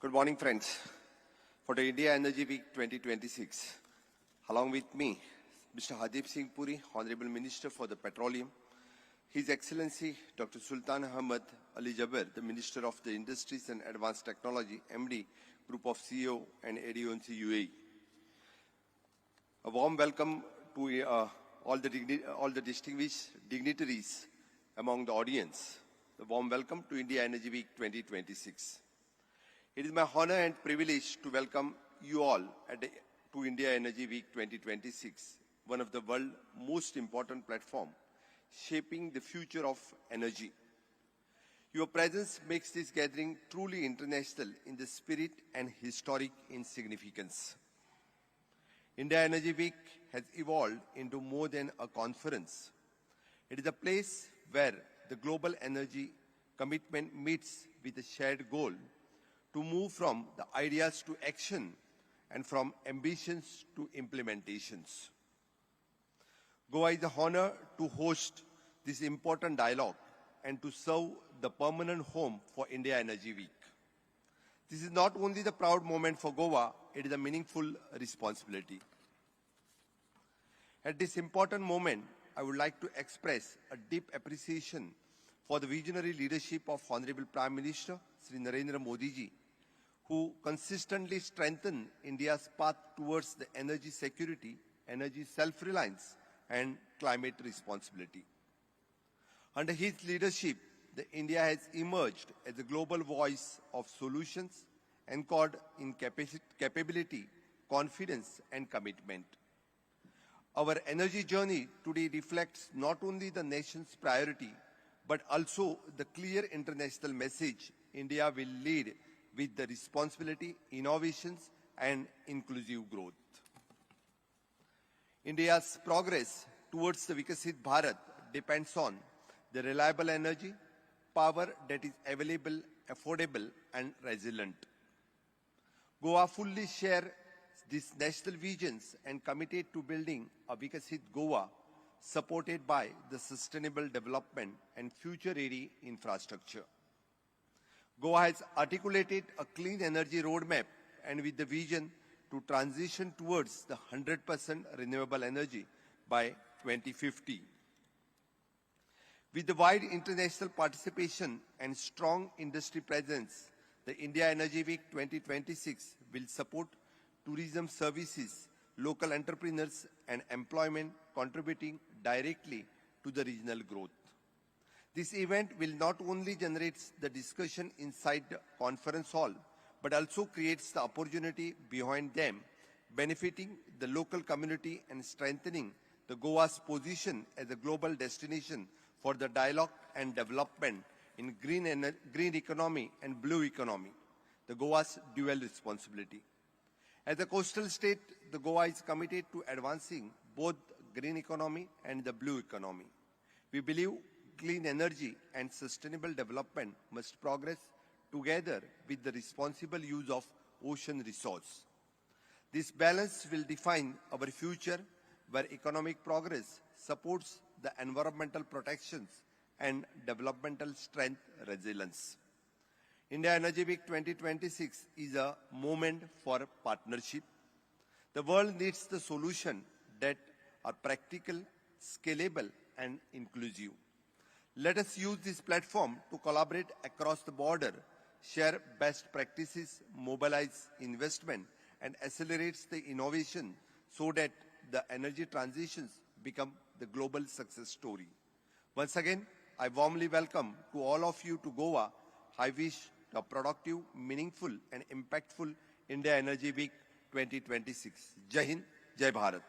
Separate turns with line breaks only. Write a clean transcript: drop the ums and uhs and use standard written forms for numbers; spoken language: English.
Good morning, friends. For the India Energy Week 2026, along with me, Mr. Hardeep Singh Puri, Honorable Minister for the Petroleum, His Excellency Dr. Sultan Ahmad Ali Jaber, the Minister of the Industries and Advanced Technology, MD, Group of CEO and ADONC UAE. A warm welcome to all the distinguished dignitaries among the audience. A warm welcome to India Energy Week 2026. It is my honor and privilege to welcome you all to India Energy Week 2026, one of the world's most important platforms shaping the future of energy. Your presence makes this gathering truly international in the spirit and historic in significance. India Energy Week has evolved into more than a conference. It is a place where the global energy commitment meets with a shared goal to move from the ideas to action and from ambitions to implementations. Goa is an honor to host this important dialogue and to serve the permanent home for India Energy Week. This is not only the proud moment for Goa, it is a meaningful responsibility. At this important moment, I would like to express a deep appreciation for the visionary leadership of Honorable Prime Minister Sri Narendra Modi ji, who consistently strengthened India's path towards the energy security, energy self-reliance, and climate responsibility. Under his leadership, India has emerged as a global voice of solutions anchored in capability, confidence, and commitment. Our energy journey today reflects not only the nation's priority, but also the clear international message India will lead with the responsibility, innovations, and inclusive growth. India's progress towards the Vikasit Bharat depends on the reliable energy, power that is available, affordable, and resilient. Goa fully shares these national visions and committed to building a Vikasit Goa supported by the sustainable development and future-ready infrastructure. Goa has articulated a clean energy roadmap and with the vision to transition towards the 100% renewable energy by 2050. With the wide international participation and strong industry presence, the India Energy Week 2026 will support tourism services, local entrepreneurs, and employment, contributing directly to the regional growth. This event will not only generate the discussion inside the conference hall, but also creates the opportunity behind them, benefiting the local community and strengthening the Goa's position as a global destination for the dialogue and development in green economy and blue economy, the Goa's dual responsibility. As a coastal state, the Goa is committed to advancing both green economy and the blue economy. We believe clean energy and sustainable development must progress together with the responsible use of ocean resource. This balance will define our future where economic progress supports the environmental protections and developmental strength resilience. India Energy Week 2026 is a moment for partnership. The world needs the solution that are practical, scalable, and inclusive. Let us use this platform to collaborate across the border, share best practices, mobilize investment, and accelerate the innovation so that the energy transitions become the global success story. Once again, I warmly welcome to all of you to Goa. I wish a productive, meaningful, and impactful India Energy Week 2026. Jai Hind, Jai Bharat.